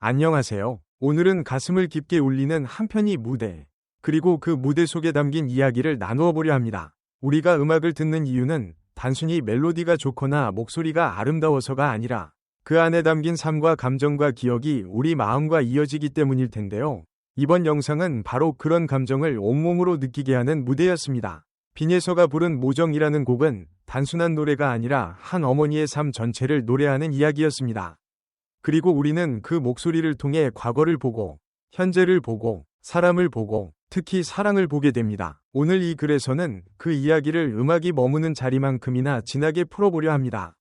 안녕하세요. 오늘은 가슴을 깊게 울리는 한 편의 무대, 그리고 그 무대 속에 담긴 이야기를 나누어 보려 합니다. 우리가 음악을 듣는 이유는 단순히 멜로디가 좋거나 목소리가 아름다워서가 아니라 그 안에 담긴 삶과 감정과 기억이 우리 마음과 이어지기 때문일 텐데요. 이번 영상은 바로 그런 감정을 온몸으로 느끼게 하는 무대였습니다. 빈예서가 부른 모정이라는 곡은 단순한 노래가 아니라 한 어머니의 삶 전체를 노래하는 이야기였습니다. 그리고 우리는 그 목소리를 통해 과거를 보고, 현재를 보고, 사람을 보고, 특히 사랑을 보게 됩니다. 오늘 이 글에서는 그 이야기를 음악이 머무는 자리만큼이나 진하게 풀어보려 합니다.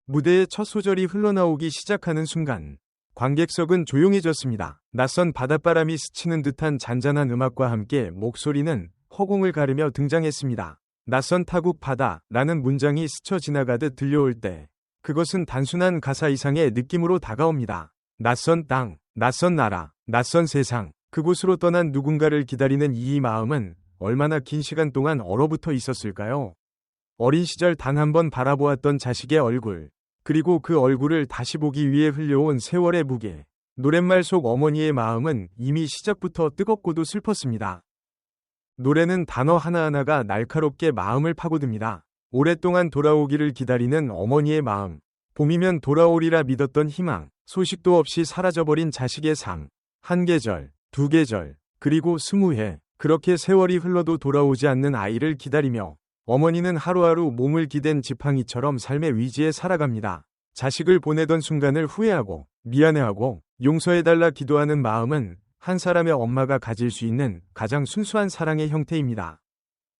무대의 첫 소절이 흘러나오기 시작하는 순간, 관객석은 조용해졌습니다. 낯선 바닷바람이 스치는 듯한 잔잔한 음악과 함께 목소리는 허공을 가르며 등장했습니다. 낯선 타국 바다라는 문장이 스쳐 지나가듯 들려올 때, 그것은 단순한 가사 이상의 느낌으로 다가옵니다. 낯선 땅, 낯선 나라, 낯선 세상, 그곳으로 떠난 누군가를 기다리는 이 마음은 얼마나 긴 시간 동안 얼어붙어 있었을까요? 어린 시절 단 한 번 바라보았던 자식의 얼굴, 그리고 그 얼굴을 다시 보기 위해 흘려온 세월의 무게. 노랫말 속 어머니의 마음은 이미 시작부터 뜨겁고도 슬펐습니다. 노래는 단어 하나하나가 날카롭게 마음을 파고듭니다. 오랫동안 돌아오기를 기다리는 어머니의 마음, 봄이면 돌아오리라 믿었던 희망, 소식도 없이 사라져버린 자식의 삶, 한 계절, 두 계절, 그리고 20해, 그렇게 세월이 흘러도 돌아오지 않는 아이를 기다리며 어머니는 하루하루 몸을 기댄 지팡이처럼 삶의 위지에 살아갑니다. 자식을 보내던 순간을 후회하고 미안해하고 용서해달라 기도하는 마음은 한 사람의 엄마가 가질 수 있는 가장 순수한 사랑의 형태입니다.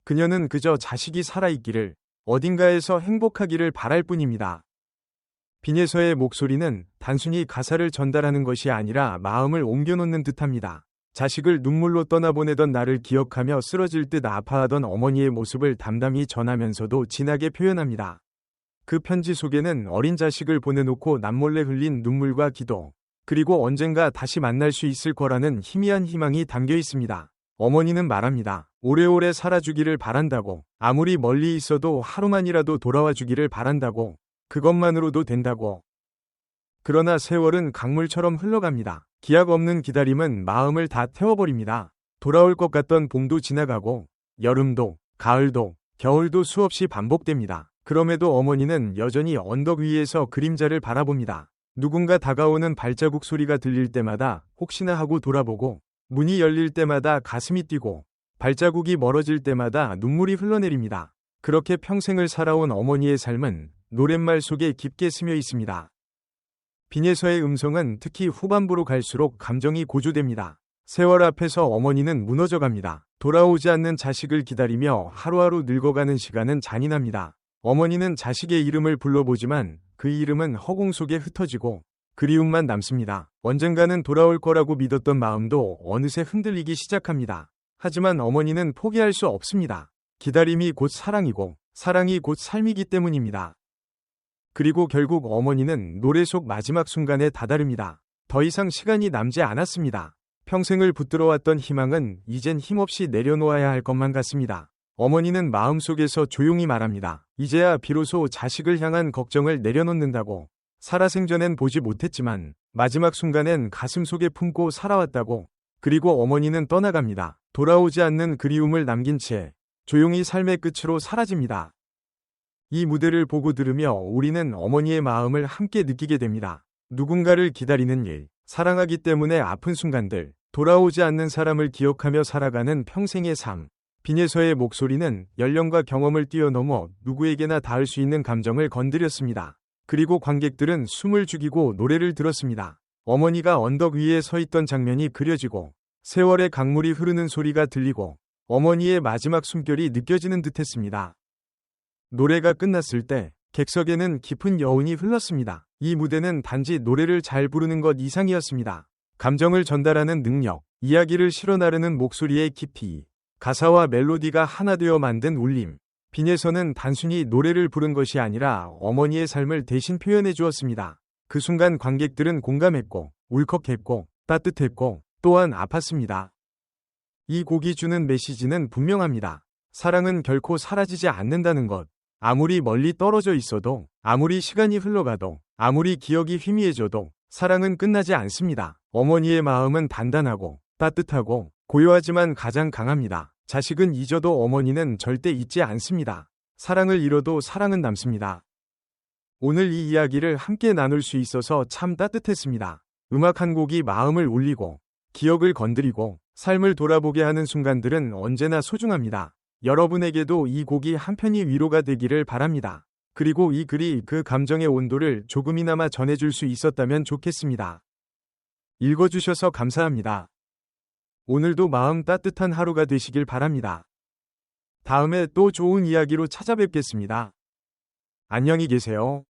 그녀는 그저 자식이 살아있기를, 어딘가에서 행복하기를 바랄 뿐입니다. 빈예서의 목소리는 단순히 가사를 전달하는 것이 아니라 마음을 옮겨놓는 듯합니다. 자식을 눈물로 떠나보내던 나를 기억하며 쓰러질 듯 아파하던 어머니의 모습을 담담히 전하면서도 진하게 표현합니다. 그 편지 속에는 어린 자식을 보내놓고 남몰래 흘린 눈물과 기도, 그리고 언젠가 다시 만날 수 있을 거라는 희미한 희망이 담겨 있습니다. 어머니는 말합니다. 오래오래 살아주기를 바란다고, 아무리 멀리 있어도 하루만이라도 돌아와 주기를 바란다고, 그것만으로도 된다고. 그러나 세월은 강물처럼 흘러갑니다. 기약 없는 기다림은 마음을 다 태워버립니다. 돌아올 것 같던 봄도 지나가고, 여름도, 가을도, 겨울도 수없이 반복됩니다. 그럼에도 어머니는 여전히 언덕 위에서 그림자를 바라봅니다. 누군가 다가오는 발자국 소리가 들릴 때마다 혹시나 하고 돌아보고, 문이 열릴 때마다 가슴이 뛰고, 발자국이 멀어질 때마다 눈물이 흘러내립니다. 그렇게 평생을 살아온 어머니의 삶은 노랫말 속에 깊게 스며 있습니다. 빈예서의 음성은 특히 후반부로 갈수록 감정이 고조됩니다. 세월 앞에서 어머니는 무너져갑니다. 돌아오지 않는 자식을 기다리며 하루하루 늙어가는 시간은 잔인합니다. 어머니는 자식의 이름을 불러보지만 그 이름은 허공 속에 흩어지고 그리움만 남습니다. 언젠가는 돌아올 거라고 믿었던 마음도 어느새 흔들리기 시작합니다. 하지만 어머니는 포기할 수 없습니다. 기다림이 곧 사랑이고 사랑이 곧 삶이기 때문입니다. 그리고 결국 어머니는 노래 속 마지막 순간에 다다릅니다. 더 이상 시간이 남지 않았습니다. 평생을 붙들어왔던 희망은 이젠 힘없이 내려놓아야 할 것만 같습니다. 어머니는 마음속에서 조용히 말합니다. 이제야 비로소 자식을 향한 걱정을 내려놓는다고. 살아생전엔 보지 못했지만 마지막 순간엔 가슴 속에 품고 살아왔다고. 그리고 어머니는 떠나갑니다. 돌아오지 않는 그리움을 남긴 채 조용히 삶의 끝으로 사라집니다. 이 무대를 보고 들으며 우리는 어머니의 마음을 함께 느끼게 됩니다. 누군가를 기다리는 일, 사랑하기 때문에 아픈 순간들, 돌아오지 않는 사람을 기억하며 살아가는 평생의 삶. 빈예서의 목소리는 연령과 경험을 뛰어넘어 누구에게나 닿을 수 있는 감정을 건드렸습니다. 그리고 관객들은 숨을 죽이고 노래를 들었습니다. 어머니가 언덕 위에 서 있던 장면이 그려지고 세월의 강물이 흐르는 소리가 들리고 어머니의 마지막 숨결이 느껴지는 듯했습니다. 노래가 끝났을 때 객석에는 깊은 여운이 흘렀습니다. 이 무대는 단지 노래를 잘 부르는 것 이상이었습니다. 감정을 전달하는 능력, 이야기를 실어 나르는 목소리의 깊이, 가사와 멜로디가 하나 되어 만든 울림. 빈예서는 단순히 노래를 부른 것이 아니라 어머니의 삶을 대신 표현해 주었습니다. 그 순간 관객들은 공감했고, 울컥했고, 따뜻했고, 또한 아팠습니다. 이 곡이 주는 메시지는 분명합니다. 사랑은 결코 사라지지 않는다는 것. 아무리 멀리 떨어져 있어도, 아무리 시간이 흘러가도, 아무리 기억이 희미해져도 사랑은 끝나지 않습니다. 어머니의 마음은 단단하고 따뜻하고 고요하지만 가장 강합니다. 자식은 잊어도 어머니는 절대 잊지 않습니다. 사랑을 잃어도 사랑은 남습니다. 오늘 이 이야기를 함께 나눌 수 있어서 참 따뜻했습니다. 음악 한 곡이 마음을 울리고 기억을 건드리고 삶을 돌아보게 하는 순간들은 언제나 소중합니다. 여러분에게도 이 곡이 한편이 위로가 되기를 바랍니다. 그리고 이 글이 그 감정의 온도를 조금이나마 전해줄 수 있었다면 좋겠습니다. 읽어주셔서 감사합니다. 오늘도 마음 따뜻한 하루가 되시길 바랍니다. 다음에 또 좋은 이야기로 찾아뵙겠습니다. 안녕히 계세요.